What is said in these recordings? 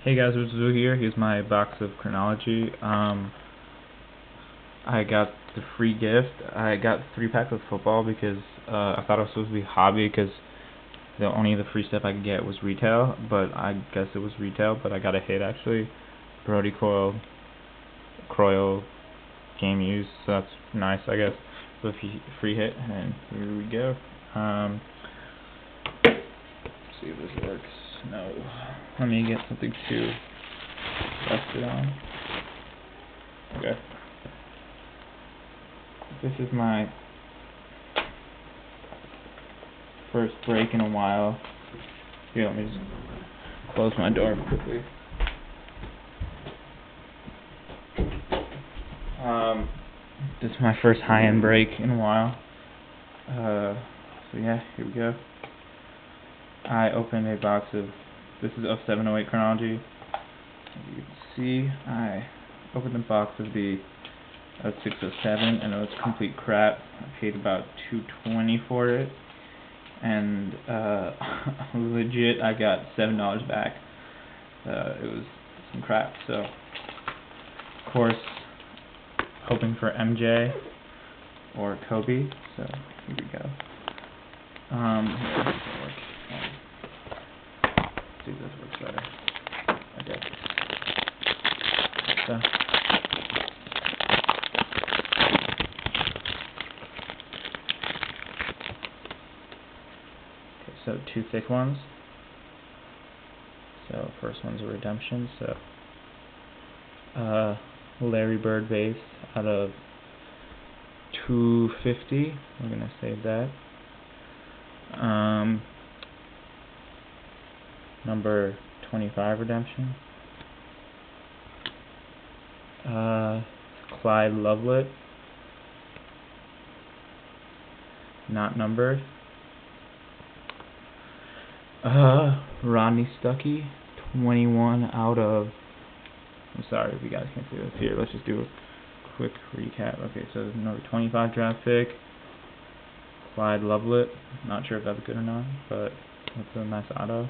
Hey guys, it's Zoo here. Here's my box of Chronology. I got the free gift. I got 3 packs of football because I thought it was supposed to be hobby because the free stuff I could get was retail, but I guess it was retail, but I got a hit actually. Brody Croyle game used, so that's nice I guess. So free hit, and here we go. See if this works. No. Let me get something to rest it on. Okay. This is my first break in a while. Here, let me just close my door quickly. This is my first high-end break in a while. So yeah, here we go. I opened a box of, this is 07-08 Chronology. As you can see, I opened a box of the 607, and it was complete crap. I paid about $2.20 for it, and legit, I got $7 back. It was some crap. So, of course, hoping for MJ or Kobe. So here we go. Let's see if this works better. Okay. So. So 2 thick ones. So first one's a redemption. So Larry Bird base out of 250. We're gonna save that. Number 25 redemption. Clyde Lovelet. Not numbered. Rodney Stuckey, 21 out of, I'm sorry if you guys can't see this here, let's just do a quick recap. Okay, so number 25 draft pick, Clyde Lovelet, not sure if that's good or not, but that's a nice auto.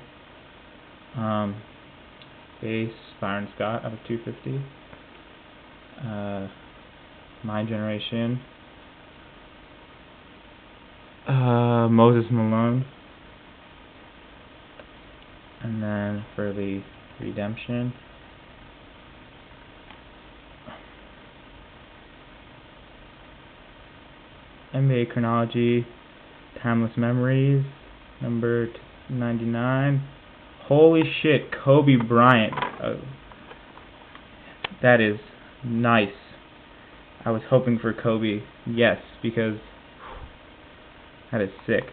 Base, Byron Scott out of 250. My generation, Moses Malone. And then for the redemption, NBA Chronology, Timeless Memories, number 99. Holy shit, Kobe Bryant. That is nice. I was hoping for Kobe, yes, because that is sick.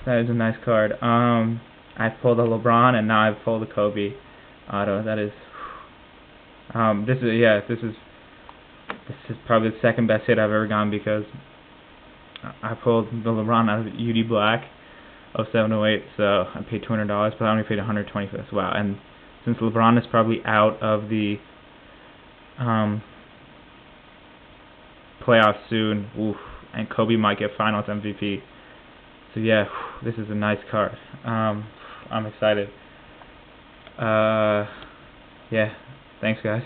That is a nice card. I pulled a LeBron, and now I've pulled a Kobe auto. That is, this is probably the second best hit I've ever gotten, because I pulled the LeBron out of UD Black 07-08, so I paid $200, but I only paid $120 for this. Wow. And since LeBron is probably out of the playoffs soon, and Kobe might get Finals MVP. So yeah, this is a nice card. I'm excited. Yeah, thanks guys.